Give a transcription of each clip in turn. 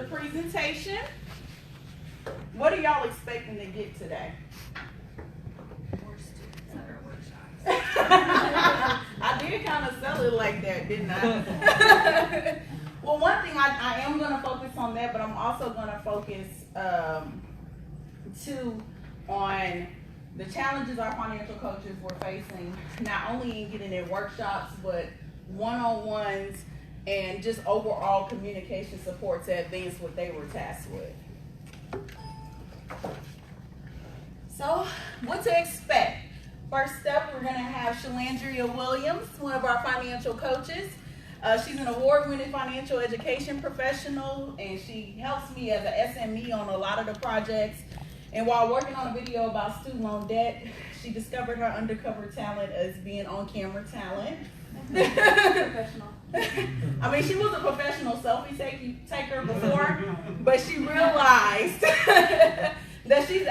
presentation. What are y'all expecting to get today? More students at our workshops. I did kind of sell it like that, didn't I? Well, one thing I am going to focus on that, but I'm also going to focus too on the challenges our financial coaches were facing, not only in getting their workshops, but one-on-ones and just overall communication support to advance what they were tasked with. So, what to expect? First up, we're going to have Shalandria Williams, one of our financial coaches. She's an award-winning financial education professional, and she helps me as an SME on a lot of the projects. And while working on a video about student loan debt, she discovered her undercover talent as being on-camera talent. Professional. I mean, she was a professional selfie taker before, but she realized that she is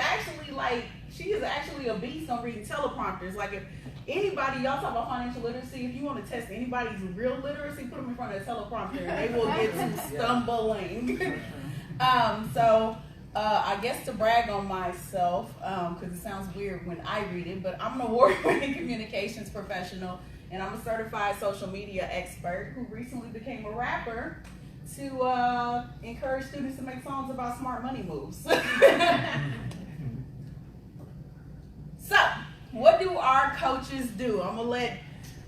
actually a beast on reading teleprompters. Like, if anybody, y'all talk about financial literacy, if you want to test anybody's real literacy, put them in front of a teleprompter and they will get to stumbling. I guess to brag on myself, because it sounds weird when I read it, but I'm an award-winning communications professional, and I'm a certified social media expert who recently became a rapper to encourage students to make songs about smart money moves. So, what do our coaches do? I'm going to let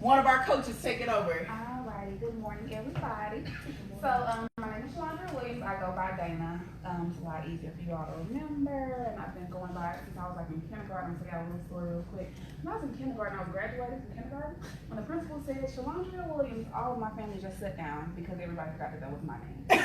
one of our coaches take it over. Alrighty, good morning everybody. So, my name is Shar-day Williams. I go by Dana. It's a lot easier for you all to remember. And I've been going by it since I was like in kindergarten. So I got a little story real quick. When I was in kindergarten, I was graduating from kindergarten. When the principal said Shar-day Williams, all of my family just sat down because everybody forgot that was my name. So,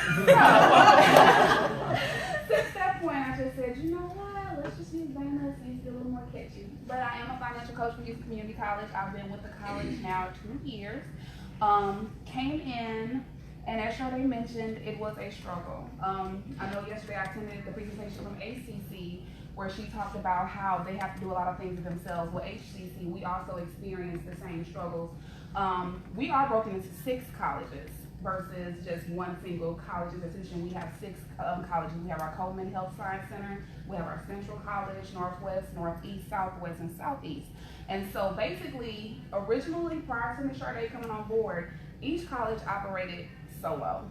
since that point, I just said, you know what? Let's just use Dana. It seems to be a little more catchy. But I am a financial coach for Youth Community College. I've been with the college now 2 years. Came in. And as Shar-day mentioned, it was a struggle. I know yesterday I attended the presentation from ACC where she talked about how they have to do a lot of things themselves. With HCC, we also experience the same struggles. We are broken into 6 colleges versus just one single college institution. We have 6 colleges. We have our Coleman Health Science Center, we have our Central College, Northwest, Northeast, Southwest, and Southeast. And so basically, originally, prior to Ms. Shar-day coming on board, each college operated solo.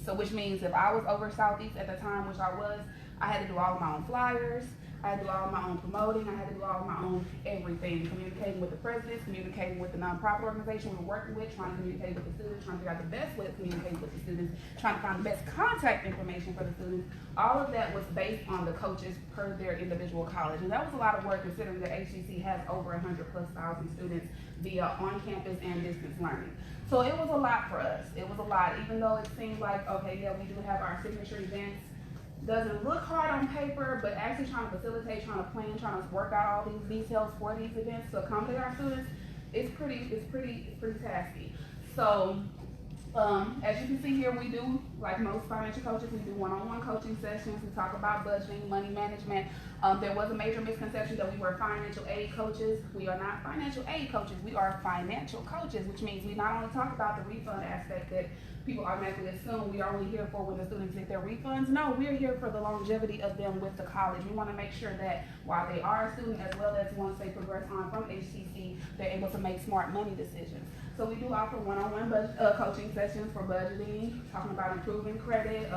So which means if I was over Southeast at the time, which I was, I had to do all of my own flyers, I had to do all of my own promoting, I had to do all of my own everything, communicating with the presidents, communicating with the nonprofit organization we were working with, trying to communicate with the students, trying to figure out the best way to communicate with the students, trying to find the best contact information for the students. All of that was based on the coaches per their individual college. And that was a lot of work considering that HCC has over 100,000+ students via on-campus and distance learning. So it was a lot for us. It was a lot, even though it seemed like, okay, yeah, we do have our signature events. Doesn't look hard on paper, but actually trying to facilitate, trying to plan, trying to work out all these details for these events to accommodate our students, it's pretty tasky. So, as you can see here, we do, like most financial coaches, we do one-on-one coaching sessions. We talk about budgeting, money management. There was a major misconception that we were financial aid coaches. We are not financial aid coaches. We are financial coaches, which means we not only talk about the refund aspect that people automatically assume we are only here for when the students get their refunds. No, we're here for the longevity of them with the college. We want to make sure that while they are a student, as well as once they progress on from HCC, they're able to make smart money decisions. So we do offer one-on-one coaching sessions for budgeting, talking about improving credit,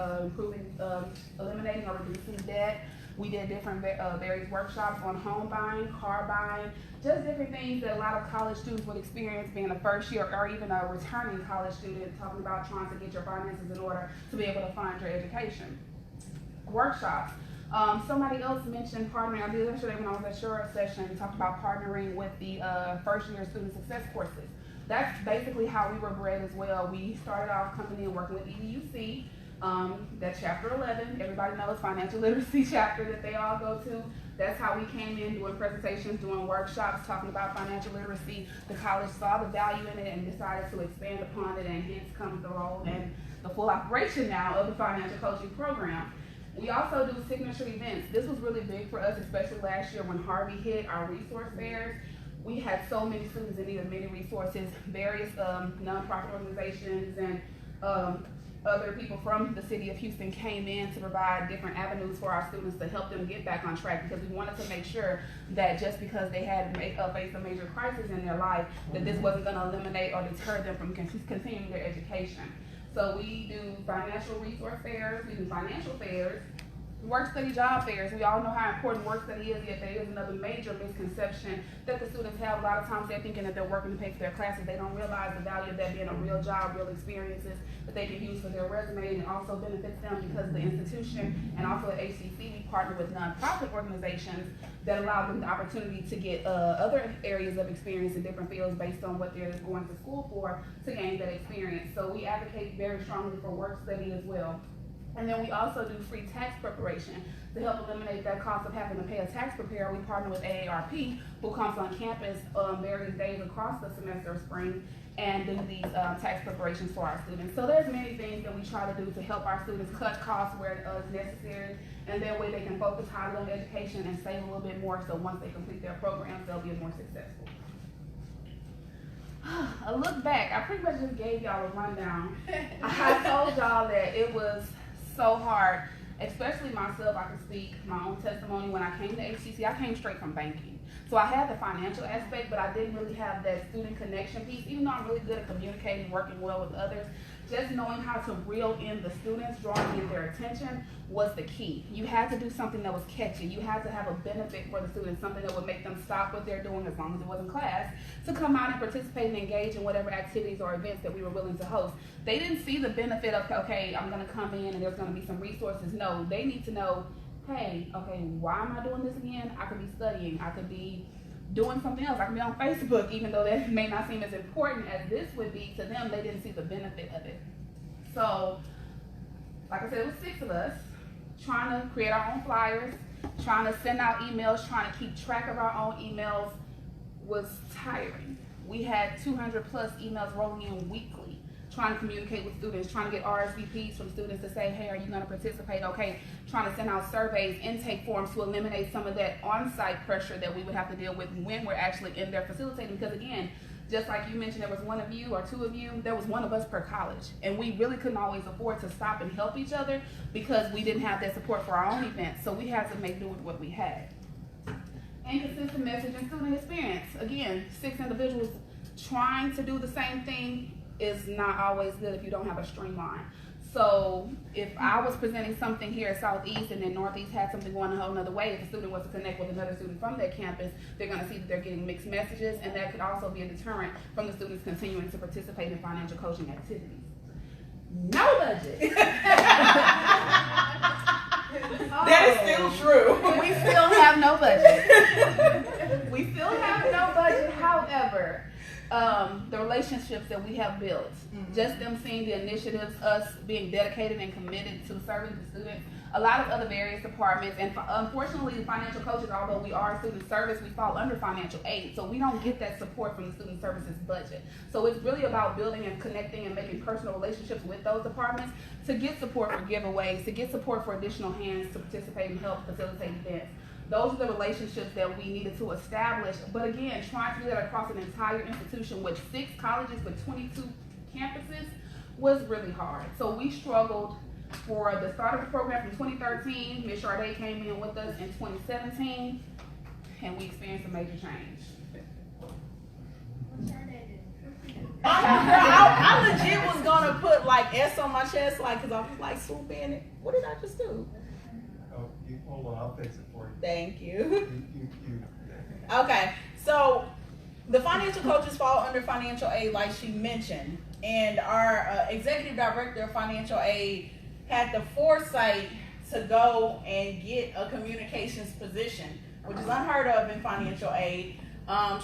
eliminating or reducing debt. We did different various workshops on home buying, car buying, just different things that a lot of college students would experience being a first year or even a returning college student, talking about trying to get your finances in order to be able to fund your education. Workshops. Somebody else mentioned partnering. I did yesterday when I was at Shar session, we talked about partnering with the first year student success courses. That's basically how we were bred as well. We started off coming in working with EDUC. That chapter 11, everybody knows financial literacy chapter that they all go to. That's how we came in doing presentations, doing workshops, talking about financial literacy. The college saw the value in it and decided to expand upon it, and hence comes the role and the full operation now of the financial coaching program. We also do signature events. This was really big for us, especially last year when Harvey hit our resource fairs. We had so many students in need of many resources, various nonprofit organizations and other people from the city of Houston came in to provide different avenues for our students to help them get back on track, because we wanted to make sure that just because they had faced a major crisis in their life, that this wasn't going to eliminate or deter them from continuing their education. So we do financial resource fairs, we do financial fairs, work study job fairs. We all know how important work study is, yet there is another major misconception that the students have. A lot of times they're thinking that they're working to pay for their classes. They don't realize the value of that being a real job, real experiences that they can use for their resume, and it also benefits them because the institution and also at HCC we partner with nonprofit organizations that allow them the opportunity to get other areas of experience in different fields based on what they're going to school for to gain that experience. So we advocate very strongly for work study as well. And then we also do free tax preparation to help eliminate that cost of having to pay a tax preparer. We partner with AARP, who comes on campus various days across the semester of spring and do these tax preparations for our students. So there's many things that we try to do to help our students cut costs where it's necessary, and that way they can focus highly on education and save a little bit more, so once they complete their programs, they'll be more successful. A look back, I pretty much just gave y'all a rundown. I told y'all that it was so hard, especially myself. I can speak my own testimony. When I came to HCC, I came straight from banking. So I had the financial aspect, but I didn't really have that student connection piece. Even though I'm really good at communicating, working well with others, just knowing how to reel in the students, drawing in their attention was the key. You had to do something that was catchy. You had to have a benefit for the students, something that would make them stop what they're doing, as long as it wasn't class, to come out and participate and engage in whatever activities or events that we were willing to host. They didn't see the benefit of, okay, I'm gonna come in and there's gonna be some resources. No, they need to know, hey, okay, why am I doing this again? I could be studying, I could be doing something else, I could be on Facebook, even though that may not seem as important as this would be to them. They didn't see the benefit of it. So, like I said, it was 6 of us trying to create our own flyers, trying to send out emails, trying to keep track of our own emails was tiring. We had 200 plus emails rolling in weekly, trying to communicate with students, trying to get RSVPs from students to say, hey, are you going to participate? Okay, trying to send out surveys, intake forms to eliminate some of that on-site pressure that we would have to deal with when we're actually in there facilitating. Because again, just like you mentioned, there was one of you or 2 of you, there was one of us per college. And we really couldn't always afford to stop and help each other because we didn't have that support for our own events. So we had to make do with what we had. Inconsistent message and student experience. Again, 6 individuals trying to do the same thing is not always good if you don't have a streamline. So if I was presenting something here at Southeast and then Northeast had something going a whole other way, if a student was to connect with another student from their campus, they're going to see that they're getting mixed messages, and that could also be a deterrent from the students continuing to participate in financial coaching activities. No budget. That is still true. We still have no budget. We still have no budget. However, the relationships that we have built, just them seeing the initiatives, us being dedicated and committed to serving the students, a lot of other various departments, and unfortunately the financial coaches, although we are student service, we fall under financial aid, so we don't get that support from the student services budget. So it's really about building and connecting and making personal relationships with those departments to get support for giveaways, to get support for additional hands to participate and help facilitate events. Those are the relationships that we needed to establish. But again, trying to do that across an entire institution with 6 colleges with 22 campuses was really hard. So we struggled for the start of the program from 2013. Ms. Shar-day came in with us in 2017, and we experienced a major change. I legit was gonna put like S on my chest, like, cause I was like, swoop in it. What did I just do? Oh, hold on, I'll fix it for you. Thank you. Okay, so the financial coaches fall under financial aid, like she mentioned, and our executive director of financial aid had the foresight to go and get a communications position, which is unheard of in financial aid.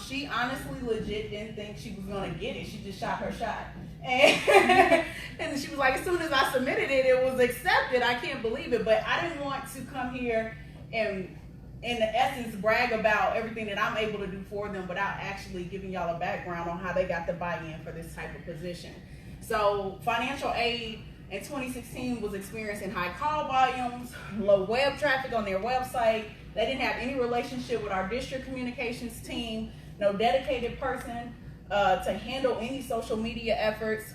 She honestly legit didn't think she was gonna get it. She just shot her shot. And she was like, as soon as I submitted it, it was accepted. I can't believe it. But I didn't want to come here and, in the essence, brag about everything that I'm able to do for them without actually giving y'all a background on how they got the buy-in for this type of position. So financial aid in 2016 was experiencing high call volumes, low web traffic on their website. They didn't have any relationship with our district communications team, no dedicated person to handle any social media efforts.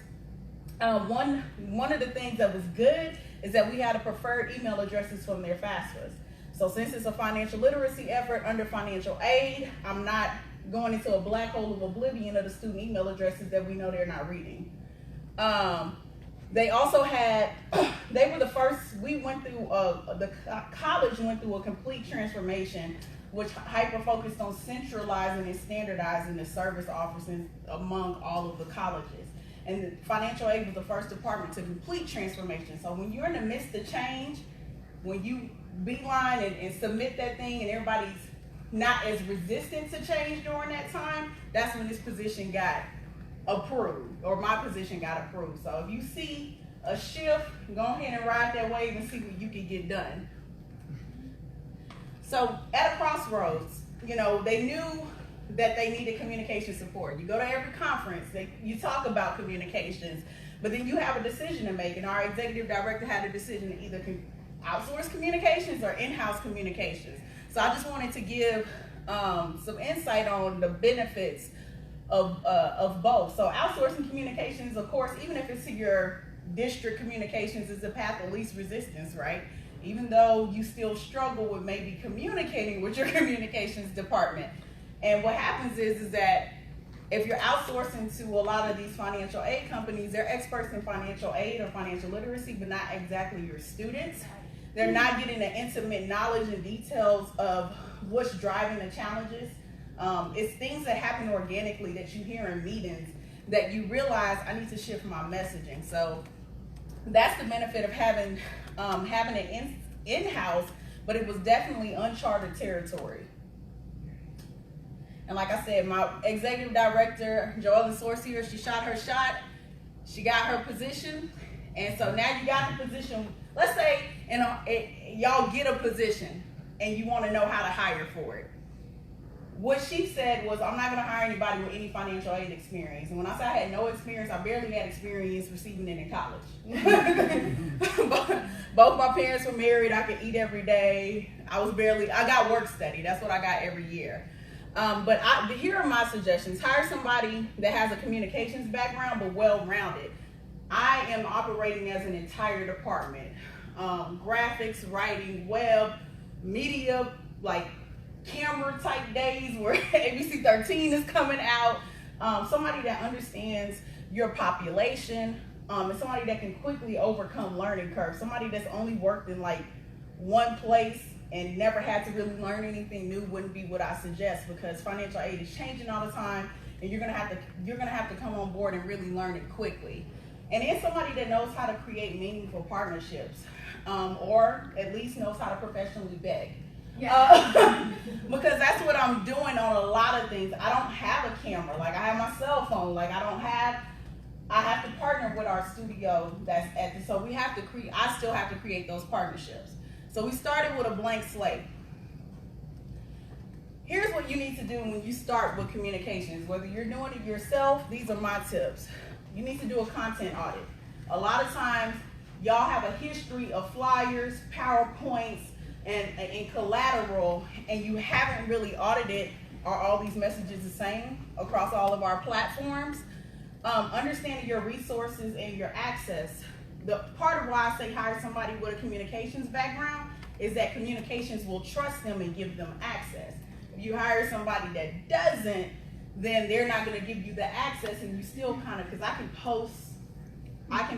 One of the things that was good is that we had a preferred email addresses from their FAFSAs. So since it's a financial literacy effort under financial aid, I'm not going into a black hole of oblivion of the student email addresses that we know they're not reading. They also had, they were the first, we went through, the college went through a complete transformation, which hyper-focused on centralizing and standardizing the service offices among all of the colleges. And financial aid was the first department to complete transformation. So when you're in the midst of change, when you beeline and submit that thing and everybody's not as resistant to change during that time, that's when this position got approved, or my position got approved. So if you see a shift, go ahead and ride that wave and see what you can get done. So at a crossroads, you know, they knew that they needed communication support. You go to every conference, you talk about communications, but then you have a decision to make, and our executive director had a decision to either outsource communications or in-house communications. So I just wanted to give some insight on the benefits of both. So outsourcing communications, of course, even if it's to your district communications, is the path of least resistance, right? Even though you still struggle with maybe communicating with your communications department. And what happens is that if you're outsourcing to a lot of these financial aid companies, they're experts in financial aid or financial literacy, but not exactly your students. They're not getting the intimate knowledge and details of what's driving the challenges. It's things that happen organically that you hear in meetings that you realize I need to shift my messaging. So that's the benefit of having it in-house, but it was definitely uncharted territory. And like I said, my executive director, Joellen Sorcier, she shot her shot, she got her position, and so now you got the position. Let's say y'all get a position and you want to know how to hire for it. What she said was, I'm not going to hire anybody with any financial aid experience. And when I say I had no experience, I barely had experience receiving it in college. Both my parents were married. I could eat every day. I got work study. That's what I got every year. But here are my suggestions. Hire somebody that has a communications background, but well-rounded. I am operating as an entire department. Graphics, writing, web, media, like camera type days where ABC 13 is coming out. Somebody that understands your population, and somebody that can quickly overcome learning curves. Somebody that's only worked in like one place and never had to really learn anything new wouldn't be what I suggest, because financial aid is changing all the time, and you're gonna have to come on board and really learn it quickly. And then somebody that knows how to create meaningful partnerships, or at least knows how to professionally beg. Yeah. Because that's what I'm doing on a lot of things. I don't have a camera. Like, I have my cell phone. Like, I have to partner with our studio that's at the, so we have to create, I still have to create those partnerships. So we started with a blank slate. Here's what you need to do when you start with communications. Whether you're doing it yourself, these are my tips. You need to do a content audit. A lot of times, y'all have a history of flyers, PowerPoints, and collateral, and you haven't really audited, are all these messages the same across all of our platforms? Understanding your resources and your access. The part of why I say hire somebody with a communications background is that communications will trust them and give them access. If you hire somebody that doesn't, then they're not going to give you the access, and you still kind of, because I can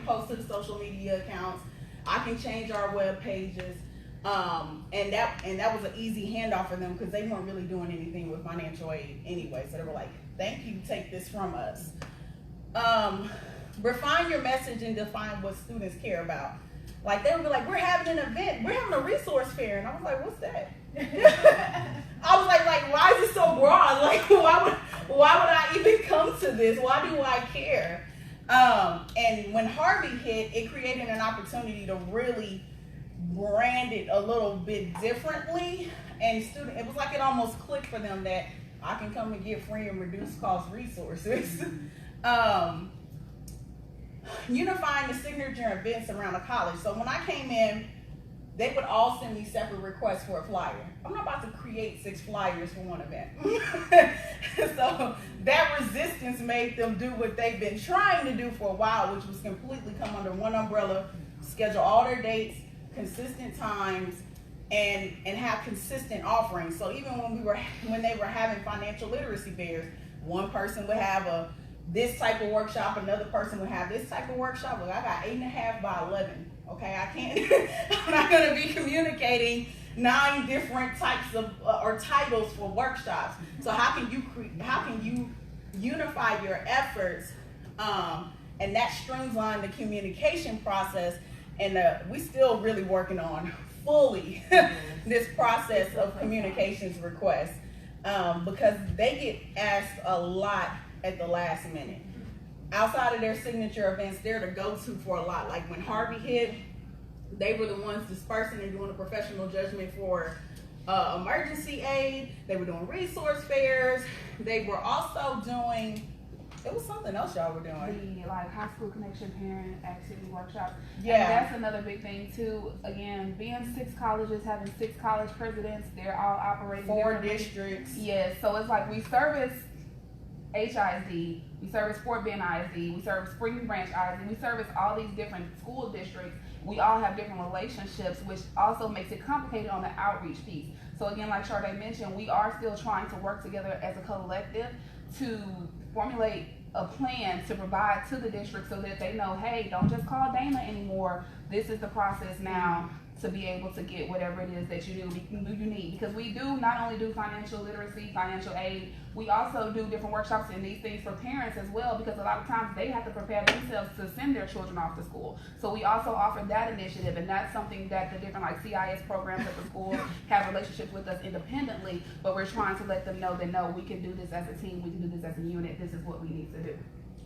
post to the social media accounts, I can change our web pages, and that was an easy handoff for them because they weren't really doing anything with financial aid anyway. So they were like, "Thank you, take this from us." Refine your message and define what students care about. Like, they would be like, "We're having an event, we're having a resource fair," and I was like, "What's that?" I was like, why is it so broad? Like, why would I even come to this? Why do I care? And when Harvey hit, it created an opportunity to really brand it a little bit differently. And it was like it almost clicked for them that I can come and get free and reduced cost resources. Unifying the signature events around the college. So when I came in, they would all send me separate requests for a flyer. I'm not about to create 6 flyers for one event. So that resistance made them do what they've been trying to do for a while, which was completely come under one umbrella, schedule all their dates, consistent times, and have consistent offerings. So even when they were having financial literacy fairs, one person would have this type of workshop, another person would have this type of workshop. Look, I got 8.5 by 11. Okay, I can't. I'm not going to be communicating 9 different types of or titles for workshops. So how can you unify your efforts, and that streamline the communication process? And we still really working on fully this process of communications requests, because they get asked a lot at the last minute. Outside of their signature events, they're the go-to for a lot. Like when Harvey hit, they were the ones dispersing and doing a professional judgment for emergency aid. They were doing resource fairs. They were also doing, it was something else y'all were doing. The like high school connection parent activity workshops. Yeah. And that's another big thing too. Again, being 6 colleges, having 6 college presidents, they're all operating 4 differently. districts. Yes, so it's like we service HISD, we service Fort Bend ISD, we service Spring Branch ISD, we service all these different school districts. We all have different relationships, which also makes it complicated on the outreach piece. So again, like Shar-day mentioned, we are still trying to work together as a collective to formulate a plan to provide to the district so that they know, hey, don't just call Dana anymore. This is the process now to be able to get whatever it is that you need. Because we do not only do financial literacy, financial aid, we also do different workshops and these things for parents as well, because a lot of times they have to prepare themselves to send their children off to school. So we also offer that initiative, and that's something that the different like CIS programs at the school have relationships with us independently, but we're trying to let them know that no, we can do this as a team, we can do this as a unit, this is what we need to do.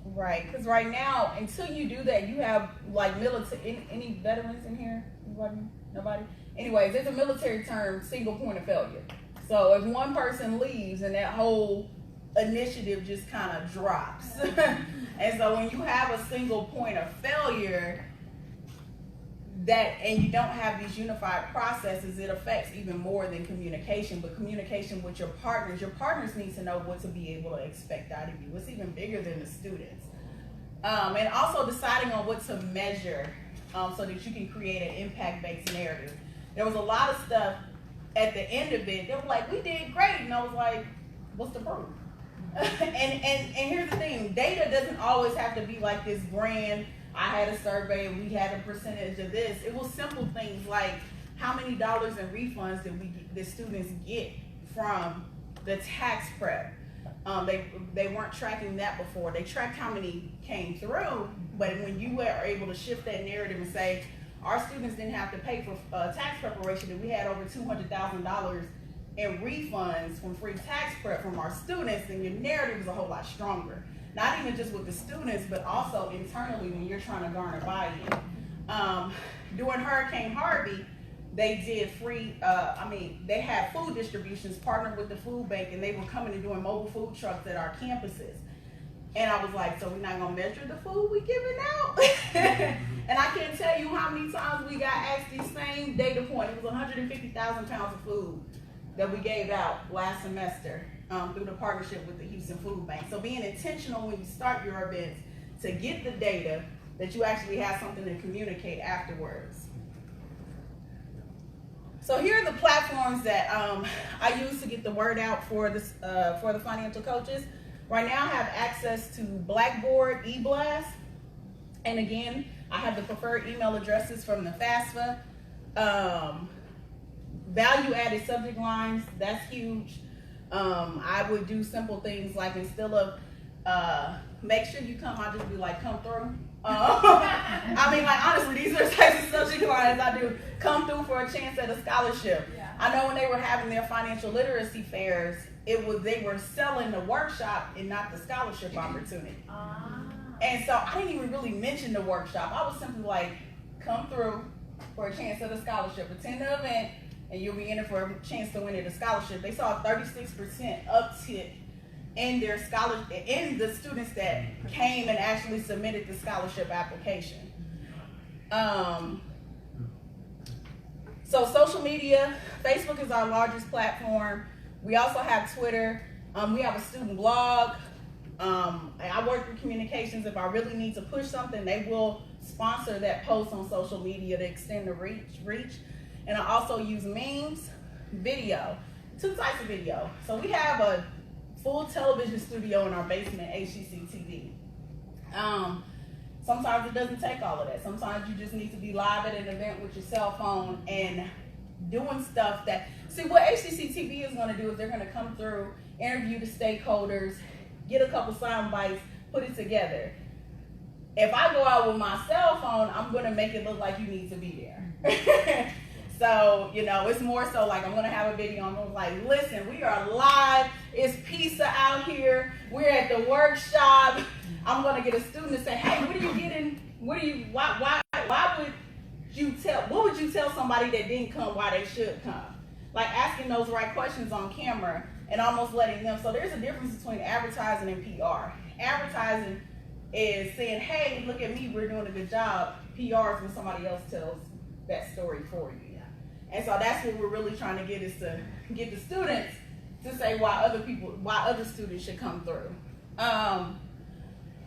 Right, because right now, until you do that, you have like military, any veterans in here? Anybody? Nobody? Anyways, there's a military term, single point of failure. So if one person leaves and that whole initiative just kind of drops. And so when you have a single point of failure, and you don't have these unified processes, it affects even more than communication. But communication with your partners need to know what to be able to expect out of you. It's even bigger than the students. And also deciding on what to measure, so that you can create an impact-based narrative. There was a lot of stuff at the end of it. They were like, we did great. And I was like, what's the proof? and here's the thing. Data doesn't always have to be like this grand, I had a survey and we had a percentage of this. It was simple things like how many dollars in refunds did the students get from the tax prep. They weren't tracking that before. They tracked how many came through, but when you were able to shift that narrative and say, our students didn't have to pay for tax preparation, and we had over $200,000 in refunds from free tax prep from our students, then your narrative is a whole lot stronger. Not even just with the students, but also internally when you're trying to garner buy-in. During Hurricane Harvey, they did they had food distributions, partnered with the food bank, and they were coming and doing mobile food trucks at our campuses. And I was like, so we're not gonna measure the food we giving out? And I can't tell you how many times we got asked the same data point. It was 150,000 pounds of food that we gave out last semester through the partnership with the Houston Food Bank. So being intentional when you start your events to get the data, that you actually have something to communicate afterwards. So here are the platforms that I use to get the word out for the financial coaches. Right now I have access to Blackboard, eBlast, and again, I have the preferred email addresses from the FAFSA. Value-added subject lines, that's huge. I would do simple things like instead of make sure you come, I'll just be like, come through. I mean, like, honestly, these are the types of subject lines I do. Come through for a chance at a scholarship. Yeah. I know when they were having their financial literacy fairs, they were selling the workshop and not the scholarship opportunity. And so I didn't even really mention the workshop. I was simply like, come through for a chance at a scholarship. Attend the event, and you'll be in it for a chance to win at a scholarship. They saw a 36% uptick in the students that came and actually submitted the scholarship application. So social media, Facebook is our largest platform. We also have Twitter. We have a student blog. I work with communications. If I really need to push something, they will sponsor that post on social media to extend the reach. And I also use memes, video, 2 types of video. So we have a full television studio in our basement, HCC TV. Sometimes it doesn't take all of that. Sometimes you just need to be live at an event with your cell phone and doing stuff that, see what HCC TV is going to do is they're going to come through, interview the stakeholders, get a couple sound bites, put it together. If I go out with my cell phone, I'm going to make it look like you need to be there. So, you know, it's more so like I'm going to have a video. I'm like, listen, we are live. It's pizza out here. We're at the workshop. I'm going to get a student to say, hey, what are you getting? What would you tell somebody that didn't come why they should come? Like asking those right questions on camera and almost letting them. So there's a difference between advertising and PR. Advertising is saying, hey, look at me, we're doing a good job. PR is when somebody else tells that story for you. And so that's what we're really trying to get is to get the students to say why other students should come through.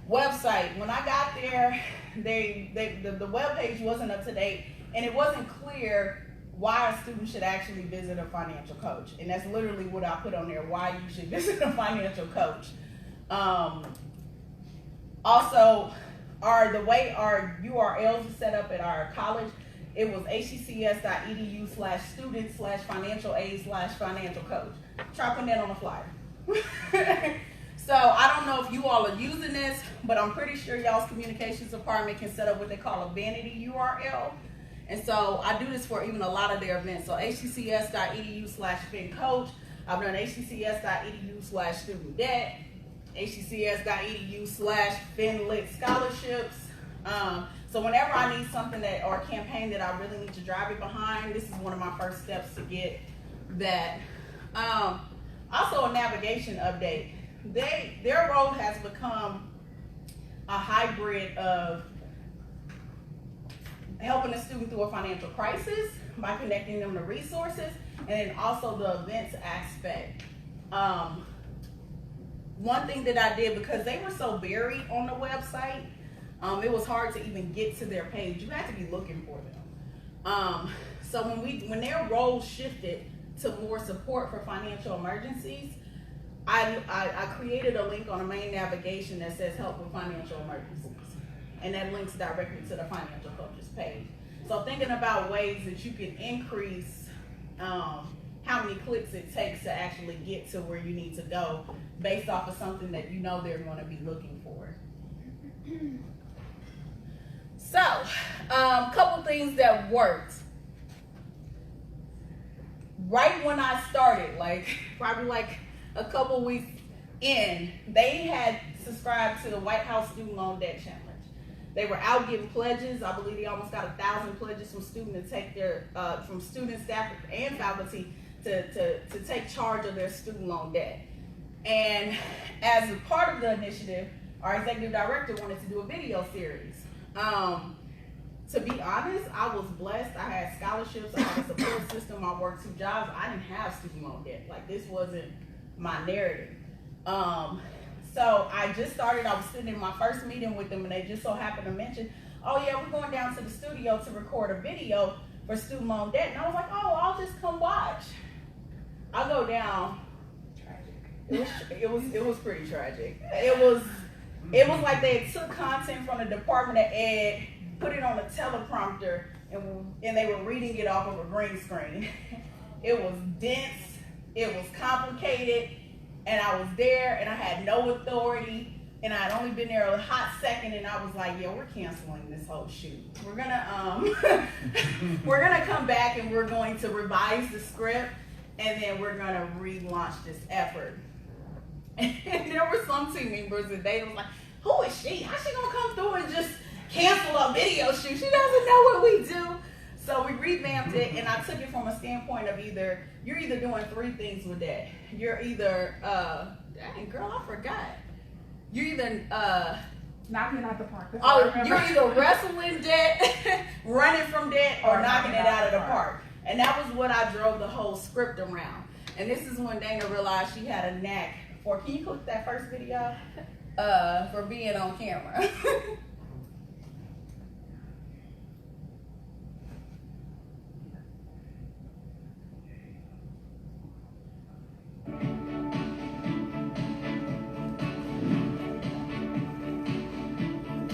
Website, when I got there, the web page wasn't up to date and it wasn't clear why a student should actually visit a financial coach. And that's literally what I put on there, why you should visit a financial coach. Also, the way our URLs are set up at our college, it was hccs.edu/student/financial aid/financial coach. Try putting that on the flyer. So I don't know if you all are using this, but I'm pretty sure y'all's communications department can set up what they call a vanity URL. And so I do this for even a lot of their events. So hccs.edu/FinCoach. I've done hccs.edu/student-debt, hccs.edu/FinLit scholarships. So whenever I need something or a campaign that I really need to drive it behind, this is one of my first steps to get that. Also a navigation update. Their role has become a hybrid of helping a student through a financial crisis by connecting them to resources, and then also the events aspect. One thing that I did, because they were so buried on the website, it was hard to even get to their page. You had to be looking for them. So when their role shifted to more support for financial emergencies, I created a link on the main navigation that says help with financial emergencies. And that links directly to the financial coaches page. So thinking about ways that you can increase how many clicks it takes to actually get to where you need to go based off of something that you know they're going to be looking for. So, couple things that worked. Right when I started, probably a couple weeks in, they had subscribed to the White House Student Loan Debt Challenge. They were out getting pledges. I believe they almost got 1,000 pledges from students to take from students, staff, and faculty to take charge of their student loan debt. And as a part of the initiative, our executive director wanted to do a video series. To be honest, I was blessed. I had scholarships, I had a support system, I worked 2 jobs. I didn't have student loan debt. This wasn't my narrative. So I just started, I was sitting in my first meeting with them and they just so happened to mention, oh yeah, we're going down to the studio to record a video for student loan debt. And I was like, oh, I'll just come watch. I go down. Tragic. It was pretty tragic. It was like they took content from the Department of Ed, put it on a teleprompter, and they were reading it off of a green screen. It was dense, it was complicated, and I was there and I had no authority, and I had only been there a hot second, and I was like, yeah, we're canceling this whole shoot. We're gonna we're gonna come back and we're going to revise the script, and then we're gonna relaunch this effort. And there were some team members that they was like, who is she? How's she gonna come through and just cancel a video shoot? She doesn't know what we do. So we revamped it, and I took it from a standpoint of you're either doing 3 things with that. You're either, dang girl, I forgot. You're either knocking it out the park. You're either wrestling debt, running from debt, or knocking it out of the park. And that was what I drove the whole script around. And this is when Dana realized she had a knack for, can you click that first video? For being on camera.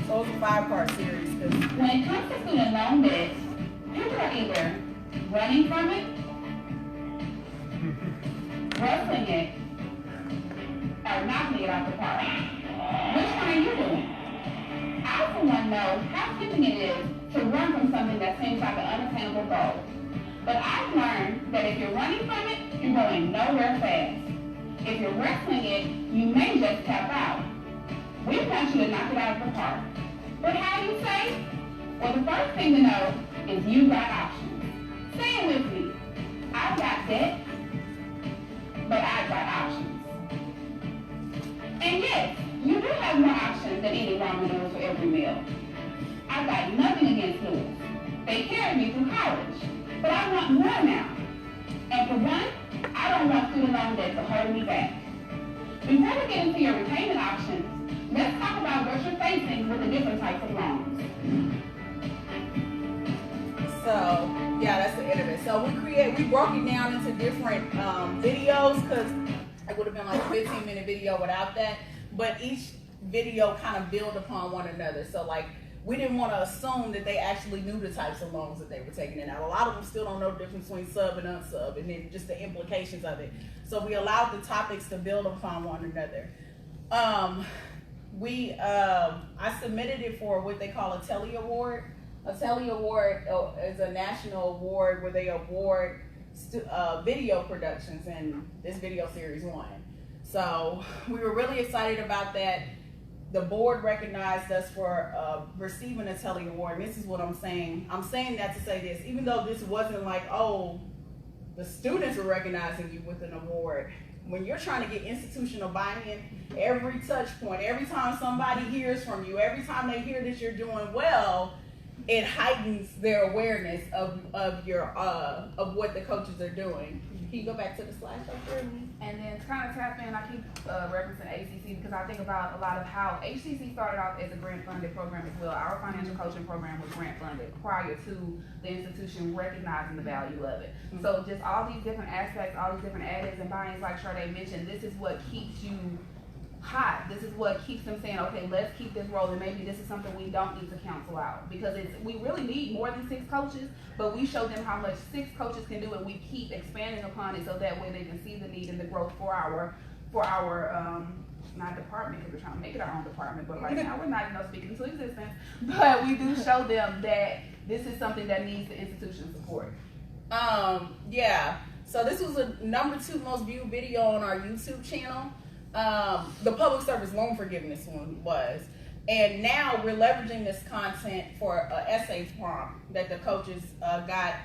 So it's a 5-part series. When it comes to student loan debt, people are either running from it, wrestling it, or knocking it off the park. Which one are you doing? I, for one, know how tempting it is to run from something that seems like an unattainable goal. But I've learned that if you're running from it, you're going nowhere fast. If you're wrestling it, you may just tap out. We want you to knock it out of the park. But how do you say? Well, the first thing to know is you got options. Say it with me. I've got debt, but I've got options. And yes, you do have more options than any ramen noodles for every meal. I've got nothing against noodles. They carried me through college, but I want more now. And for one, I don't want student loan debt to hold me back. Before we get into your repayment options, let's talk about what you're facing with the different types of loans. So yeah, that's the end of it. So we broke it down into different videos, because it would have been like a 15-minute video without that. But each video kind of build upon one another. So like, we didn't want to assume that they actually knew the types of loans that they were taking in out. A lot of them still don't know the difference between sub and unsub, and then just the implications of it. So we allowed the topics to build upon one another. I submitted it for what they call a Telly Award. A Telly Award is a national award where they award video productions, and this video series won. So we were really excited about that. The board recognized us for receiving a Telly Award. And this is what I'm saying. I'm saying that to say this, even though this wasn't like, oh, the students are recognizing you with an award. When you're trying to get institutional buy-in, every touch point, every time somebody hears from you, every time they hear that you're doing well, it heightens their awareness of what the coaches are doing. Can you go back to the slide for me? And then to kind of tap in, I keep referencing ACC because I think about a lot of how HCC started off as a grant-funded program as well. Our financial coaching program was grant-funded prior to the institution recognizing the value of it. Mm-hmm. So just all these different aspects, all these different add-ins and buy-ins, like Shar-day mentioned, this is what keeps you hot. This is what keeps them saying, okay, let's keep this rolling. Maybe this is something we don't need to cancel out, because we really need more than 6 coaches, but we show them how much 6 coaches can do, and we keep expanding upon it so that way they can see the need and the growth for our not department, because we're trying to make it our own department, but right now we're not speaking into existence, but we do show them that this is something that needs the institution support. Yeah, so this was a #2 most viewed video on our YouTube channel. The public service loan forgiveness one was. And now we're leveraging this content for an essay prompt that the coaches got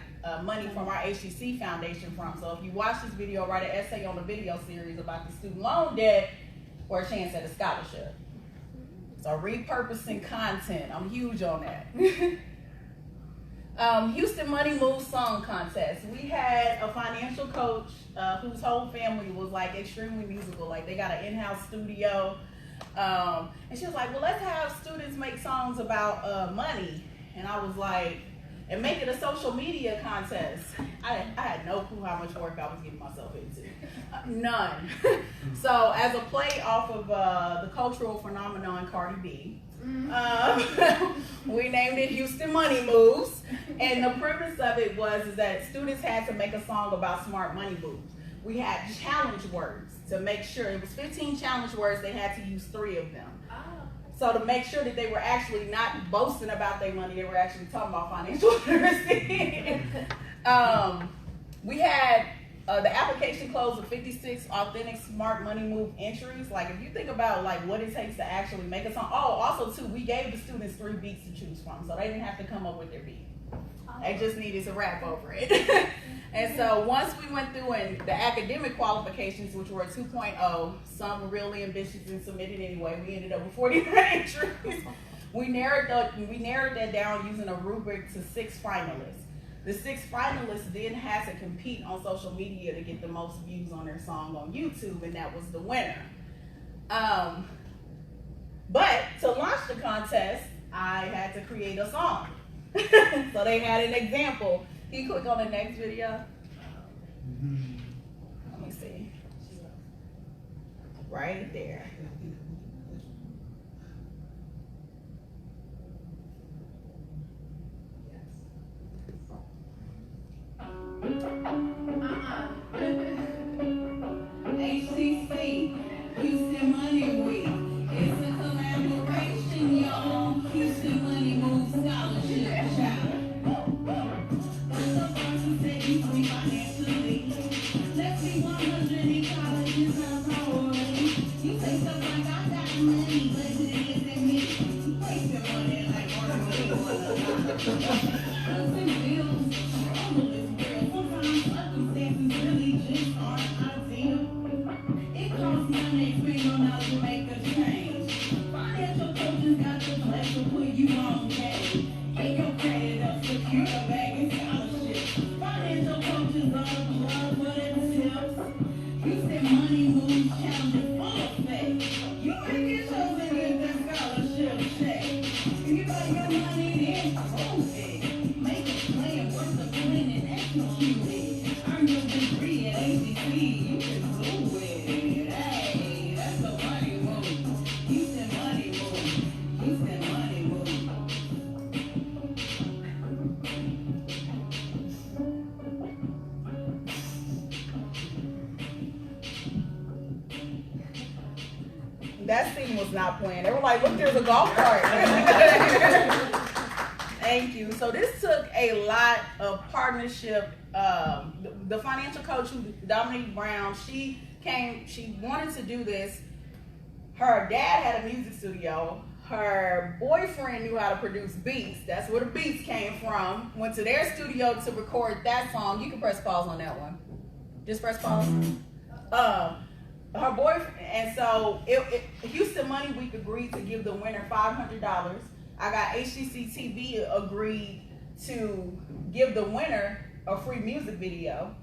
money from our HCC Foundation from. So if you watch this video, write an essay on the video series about the student loan debt or a chance at a scholarship. So repurposing content, I'm huge on that. Houston Money Moves Song Contest. We had a financial coach whose whole family was like extremely musical. Like they got an in-house studio. And she was like, well, let's have students make songs about money. And I was like, and make it a social media contest. I had no clue how much work I was getting myself into. None. So as a play off of the cultural phenomenon Cardi B, we named it Houston Money Moves. And the premise of it was that students had to make a song about smart money moves. We had challenge words to make sure, it was 15 challenge words, they had to use 3 of them. So to make sure that they were actually not boasting about their money, they were actually talking about financial literacy. We had the application closed with 56 authentic smart money move entries. Like if you think about like what it takes to actually make a song. Oh, also too, we gave the students 3 beats to choose from, so they didn't have to come up with their beat. They just needed to rap over it. And so once we went through and the academic qualifications, which were 2.0, some were really ambitious and submitted anyway, we ended up with 49 entries. We narrowed that down using a rubric to 6 finalists. the 6 finalists then had to compete on social media to get the most views on their song on YouTube, and that was the winner. But to launch the contest, I had to create a song. So they had an example. Can you click on the next video? Let me see. Right there. HCC, Houston Money Week. It's a collaboration, y'all. Houston Money Moves Scholarship, child. The person said you can be financially. Let's be 100 in colleges of power. You say stuff like I got money, but it isn't me. Wasting money like Husband bills, struggle is real. Sometimes circumstances really just aren't ideal. It costs money, we don't know to make a change. Financial coaches got the flex to put you on game. Get your credit up, secure a bag of scholarship. Financial coaches are the plug for them tips. Houston Money Moves Challenge full of fake. You might get chosen if that scholarship check. If you got your money, then prove it. Make a plan, work the plan, and execute it. Earn your degree at ACC, you can do it. Hey, that's the money move. Houston Money Move. Houston Money Move. That scene was not planned. They were like, look, there's a golf cart. Thank you. So this took a lot of partnership. The financial coach, Dominique Brown, she wanted to do this. Her dad had a music studio. Her boyfriend knew how to produce beats. That's where the beats came from. Went to their studio to record that song. You can press pause on that one. Just press pause. Her boyfriend, and so Houston Money Week agreed to give the winner $500. I got HCC TV agreed to give the winner a free music video.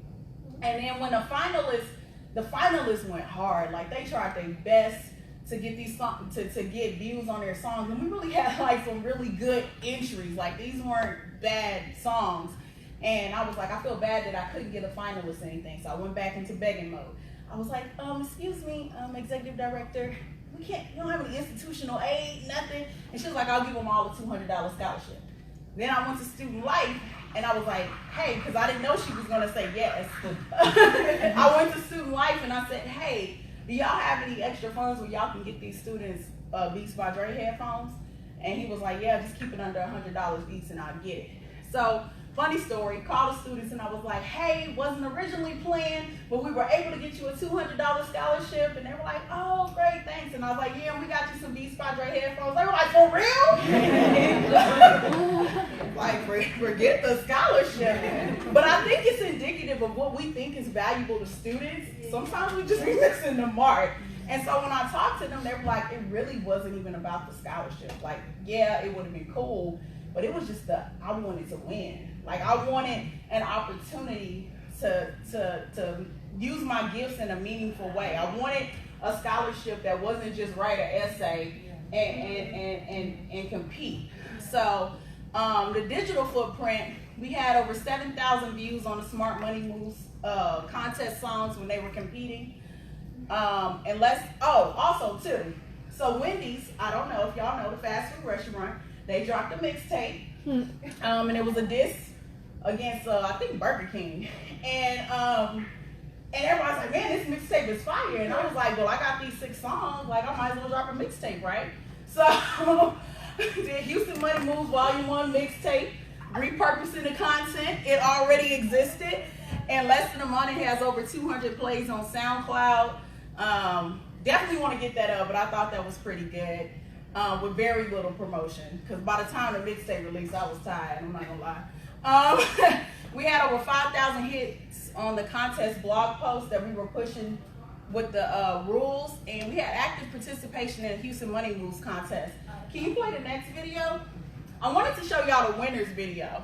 And then when the finalists went hard. Like they tried their best to get these songs, to get views on their songs. And we really had like some really good entries. Like these weren't bad songs. And I was like, I feel bad that I couldn't get a finalist or anything. So I went back into begging mode. I was like, excuse me, executive director, you don't have any institutional aid, nothing. And she was like, I'll give them all a $200 scholarship. Then I went to Student Life, and I was like, hey, because I didn't know she was going to say yes. I went to Student Life, and I said, hey, do y'all have any extra funds where y'all can get these students Beats by Dre headphones? And he was like, yeah, just keep it under $100 each, and I'll get it. So, funny story, called the students and I was like, hey, wasn't originally planned, but we were able to get you a $200 scholarship. And they were like, oh, great, thanks. And I was like, yeah, and we got you some Beats by Dre headphones. They were like, for real? Like, forget the scholarship. But I think it's indicative of what we think is valuable to students. Sometimes we just be missing the mark. And so when I talked to them, they were like, it really wasn't even about the scholarship. Like, yeah, it would have been cool, but it was just I wanted to win. Like I wanted an opportunity to use my gifts in a meaningful way. I wanted a scholarship that wasn't just write an essay and compete. So the digital footprint, we had over 7,000 views on the Smart Money Moves contest songs when they were competing. Also too. So Wendy's, I don't know if y'all know the fast food restaurant, they dropped a mixtape. And it was a diss against I think Burger King, and everybody's like, man, this mixtape is fire. And I was like, well, I got these 6 songs, like I might as well drop a mixtape, right? So did Houston Money Moves Volume 1 mixtape, repurposing the content. It already existed. In less than a month, it has over 200 plays on SoundCloud. Definitely want to get that up, but I thought that was pretty good. With very little promotion, because by the time the mixtape released, I was tired. I'm not gonna lie. We had over 5,000 hits on the contest blog post that we were pushing with the rules, and we had active participation in the Houston Money Moves contest. Can you play the next video? I wanted to show y'all the winners video.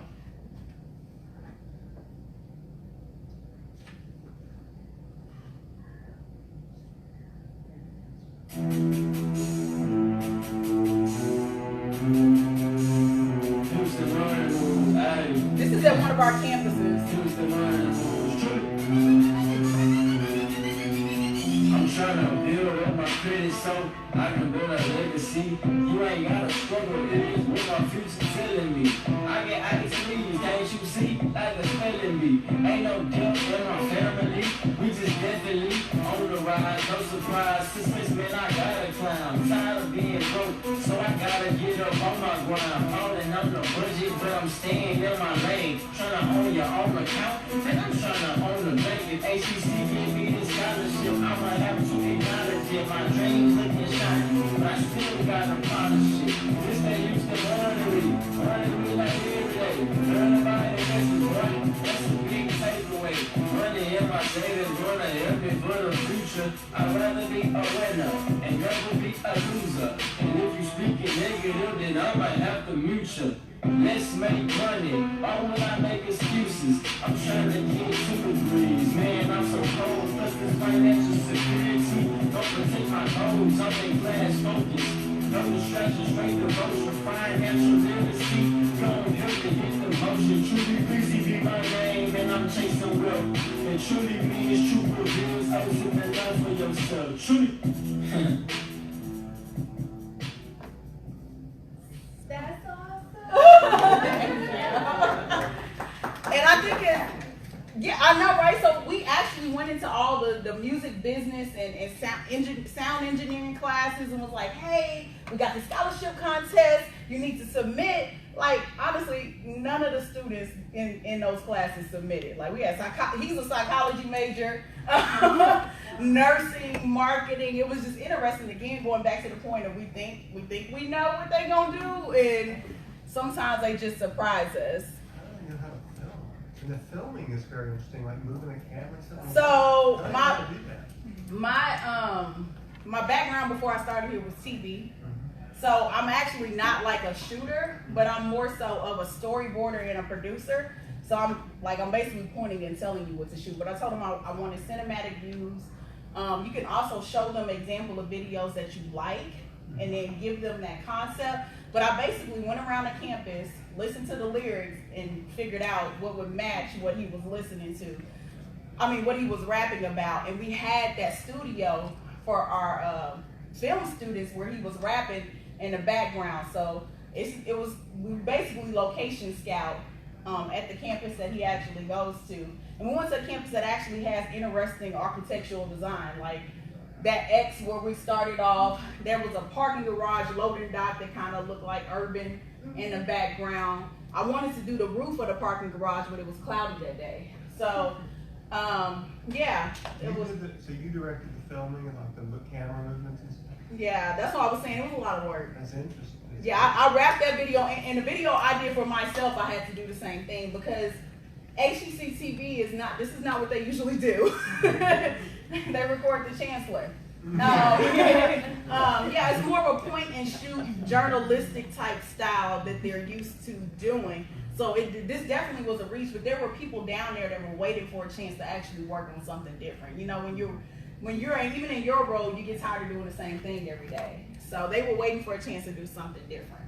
campuses. I'm trying to build up my credit so I can build a legacy. You ain't gotta struggle, it is what my future telling me. I get ice sleeves, can't you see? Like a spelling bee. Ain't no guilt in my family. We just definitely on the ride. No surprise, suspense, man, I gotta climb. Tired of being broke, so I gotta get up on my grind. Falling on the budget, but I'm staying in my lane. Trying to own your own account, and I'm trying to own the bank. If HBC give me this scholarship, I'ma have to acknowledge it. My dreams looking shiny, but I still gotta polish it. This they used to run me like every day. Learn about investment, boy, that's a big takeaway. Money in my data gonna help me for the future. I'd rather be a winner and never be a loser. And if you speaking negative, then I might have to mute you. Let's make money, why would I make excuses? I'm trying to get to the breeze, man, I'm so cold. Plus this financial security don't protect my goals, I'm in class focused. No distraction, straight devotion, financial literacy. Don't help to get the motion. Truly busy be my name, and I'm chasing wealth. And truly means true reveals, open the love for yourself. Truly. That's awesome. And I think yeah, I know, right? So we actually went into all the music business and sound engineering classes and was like, hey, we got the scholarship contest, you need to submit. Like, honestly, none of the students in those classes submitted. Like, we had he's a psychology major, nursing, marketing. It was just interesting, again, going back to the point of we think we know what they gonna do, and sometimes they just surprise us. I don't know how to film. And the filming is very interesting, like moving a camera. So I don't know how to do that. my background before I started here was TV. So I'm actually not like a shooter, but I'm more so of a storyboarder and a producer. So I'm basically pointing and telling you what to shoot. But I told them I wanted cinematic views. You can also show them example of videos that you like and then give them that concept. But I basically went around the campus, listened to the lyrics, and figured out what would match what he was listening to. I mean, what he was rapping about. And we had that studio for our film students where he was rapping in the background. So we basically location scout at the campus that he actually goes to. And we went to a campus that actually has interesting architectural design. Like that X where we started off, there was a parking garage loading dock that kind of looked like urban in the background. I wanted to do the roof of the parking garage, but it was cloudy that day. So yeah, it was. So you directed the filming and like the camera movements and stuff? Yeah, that's what I was saying. It was a lot of work. That's interesting. Yeah, I wrapped that video, and the video I did for myself, I had to do the same thing because HCCTV this is not what they usually do. They record the chancellor. Yeah, it's more of a point and shoot journalistic type style that they're used to doing. So this definitely was a reach, but there were people down there that were waiting for a chance to actually work on something different. You know, when you're even in your role, you get tired of doing the same thing every day. So they were waiting for a chance to do something different.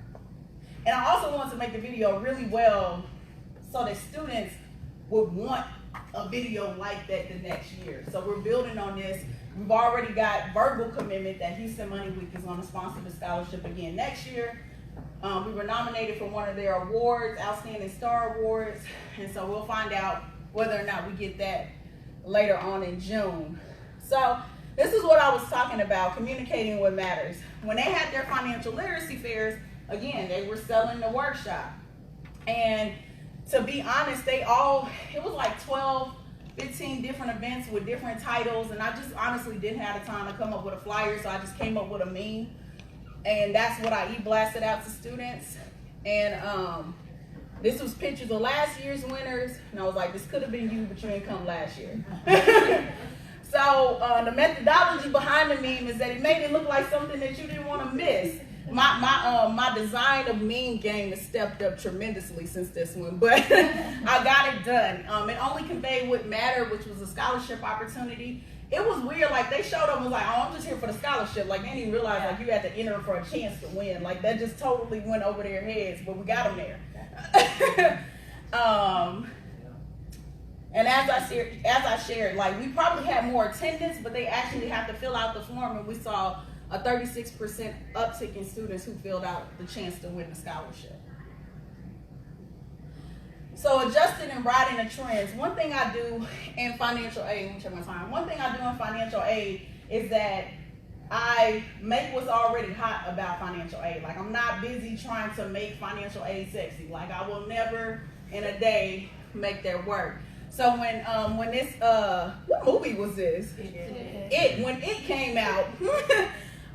And I also wanted to make the video really well so that students would want a video like that the next year. So we're building on this. We've already got verbal commitment that Houston Money Week is going to sponsor the scholarship again next year. We were nominated for one of their awards, Outstanding Star Awards, and so we'll find out whether or not we get that later on in June. So this is what I was talking about, communicating what matters. When they had their financial literacy fairs, again, they were selling the workshop. And to be honest, it was like 12, 15 different events with different titles, and I just honestly didn't have the time to come up with a flyer, so I just came up with a meme. And that's what I e-blasted out to students. And this was pictures of last year's winners, and I was like, this could have been you, but you didn't come last year. So the methodology behind the meme is that it made it look like something that you didn't want to miss. My design of meme game has stepped up tremendously since this one, but I got it done. It only conveyed what mattered, which was a scholarship opportunity. It was weird, like they showed up and was like, oh, I'm just here for the scholarship. Like they didn't even realize like you had to enter for a chance to win. Like that just totally went over their heads, but we got them there. And as I shared, like we probably had more attendance, but they actually have to fill out the form, and we saw a 36% uptick in students who filled out the chance to win the scholarship. So adjusting and riding the trends. One thing I do in financial aid, let me check my time. One thing I do in financial aid is that I make what's already hot about financial aid. Like I'm not busy trying to make financial aid sexy. Like I will never in a day make that work. So when this what movie was this? When it came out,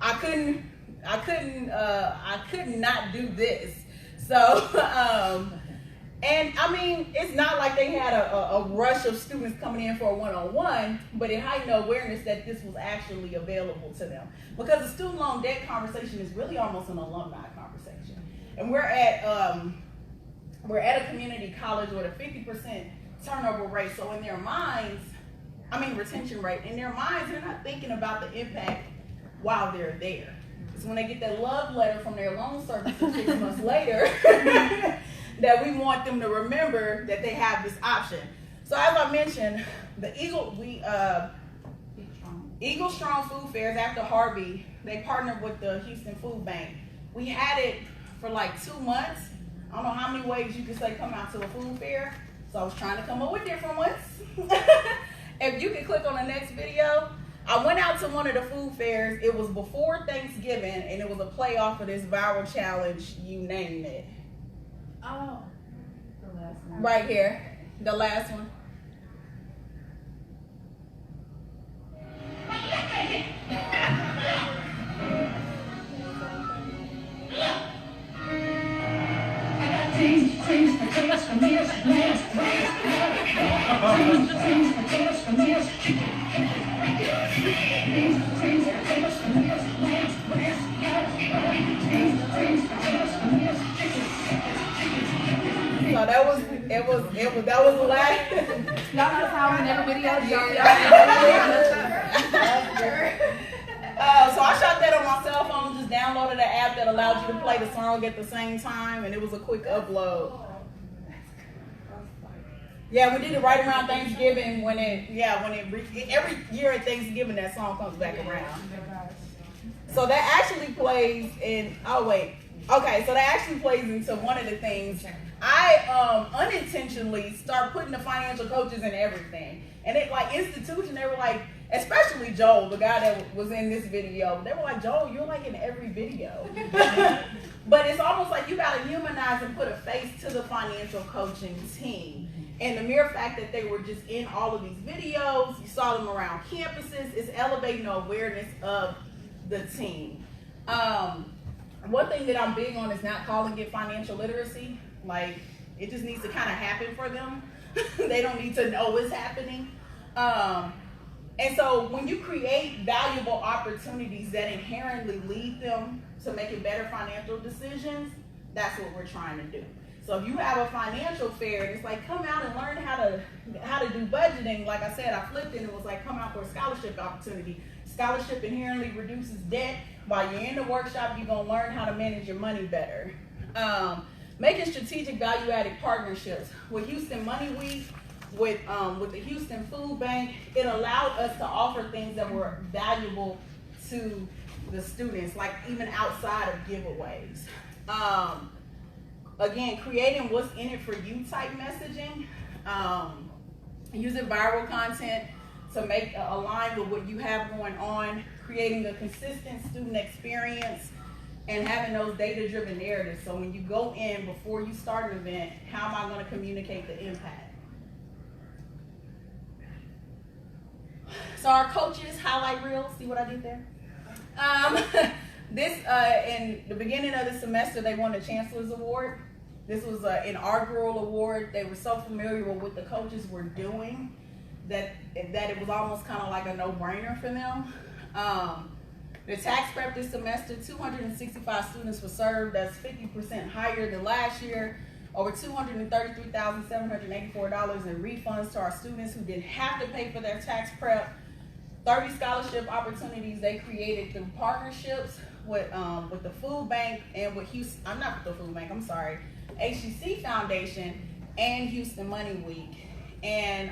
I couldn't not do this. So and I mean, it's not like they had a rush of students coming in for a one-on-one, but it heightened awareness that this was actually available to them. Because the student loan debt conversation is really almost an alumni conversation. And we're at a community college with a 50% turnover rate. So in their minds, retention rate, in their minds, they're not thinking about the impact while they're there. It's when they get that love letter from their loan servicer 6 months later that we want them to remember that they have this option. So as I mentioned, the Eagle Strong Food Fairs after Harvey, they partnered with the Houston Food Bank. We had it for like 2 months. I don't know how many ways you could say come out to a food fair. So I was trying to come up with different ones. If you can click on the next video, I went out to one of the food fairs. It was before Thanksgiving, and it was a play off of this viral challenge, you name it. Oh, the last one. Right here, the last one. So that was the last. Y'all notice how in every video, So I shot that on my cell phone, just downloaded an app that allows you to play the song at the same time, and it was a quick upload. Yeah, we did it right around Thanksgiving every year at Thanksgiving that song comes back around. So that actually plays in, so that actually plays into one of the things. I unintentionally start putting the financial coaches in everything. And it like institution, they were like, especially Joel, the guy that was in this video, they were like, Joel, you're like in every video. But it's almost like you gotta humanize and put a face to the financial coaching team. And the mere fact that they were just in all of these videos, you saw them around campuses, is elevating the awareness of the team. One thing that I'm big on is not calling it financial literacy. Like, it just needs to kind of happen for them. They don't need to know it's happening. And so when you create valuable opportunities that inherently lead them to making better financial decisions, that's what we're trying to do. So if you have a financial fair and it's like, come out and learn how to do budgeting, like I said, I flipped it and it was like, come out for a scholarship opportunity. Scholarship inherently reduces debt. While you're in the workshop, you're gonna learn how to manage your money better. Making strategic value-added partnerships with Houston Money Week, with the Houston Food Bank, it allowed us to offer things that were valuable to the students, like even outside of giveaways. Again, creating what's in it for you type messaging, using viral content to make align with what you have going on, creating a consistent student experience, and having those data-driven narratives. So when you go in before you start an event, how am I going to communicate the impact? So our coaches highlight reels. See what I did there? In the beginning of the semester, they won the Chancellor's Award. This was an inaugural award. They were so familiar with what the coaches were doing that it was almost kind of like a no-brainer for them. The tax prep this semester, 265 students were served. That's 50% higher than last year. Over $233,784 in refunds to our students who didn't have to pay for their tax prep. 30 scholarship opportunities they created through partnerships with the food bank and with HCC Foundation and Houston Money Week. and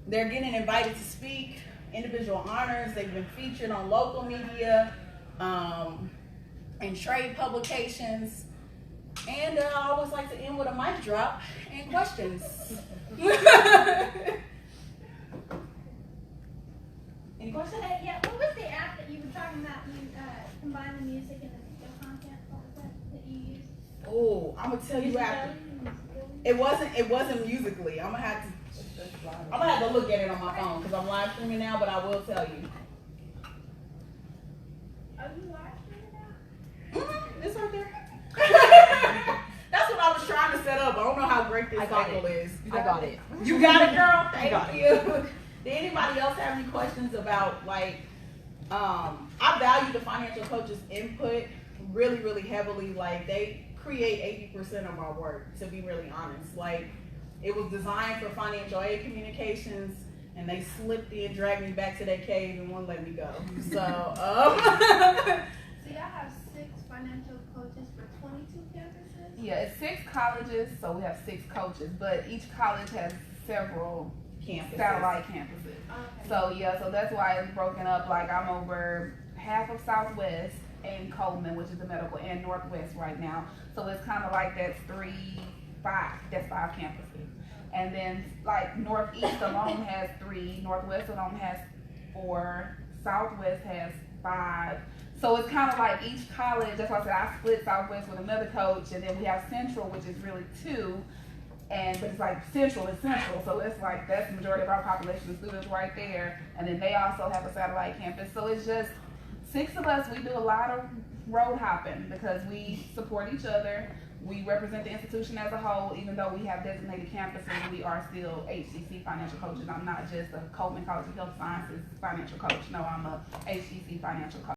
they're getting invited to speak, individual honors. They've been featured on local media, and trade publications. And I always like to end with a mic drop and questions. Any questions? Yeah, what was the app that you were talking about? You combine the music and the video content. What was that you used? Oh, I'm gonna tell you after. It wasn't musically. I'm gonna have to look at it on my phone because I'm live streaming now. But I will tell you. Are you live streaming now? It's right there. That's what I was trying to set up. I don't know how great this cycle is. I got it. You got it, girl. Thank got you. Did anybody else have any questions about I value the financial coach's input really, really heavily. Like they create 80% of my work, to be really honest. Like it was designed for financial aid communications, and they slipped in, dragged me back to that cave, and wouldn't let me go. So, So y'all have 6 financial coaches for 22 campuses? Yeah, it's 6 colleges, so we have 6 coaches, but each college has several campuses. satellite campuses. Okay. So yeah, so that's why it's broken up. Like I'm over half of Southwest and Coleman, which is the medical, and Northwest right now. So it's kind of like that's 5 campuses. And then like Northeast alone has 3, Northwest alone has 4, Southwest has 5. So it's kind of like each college, that's why I said I split Southwest with another coach, and then we have Central, which is really 2. But it's like Central is Central, so it's like that's the majority of our population of students right there. And then they also have a satellite campus. So it's just 6 of us. We do a lot of road hopping because we support each other. We represent the institution as a whole. Even though we have designated campuses, we are still HCC financial coaches. I'm not just a Coleman College of Health Sciences financial coach. No, I'm a HCC financial coach.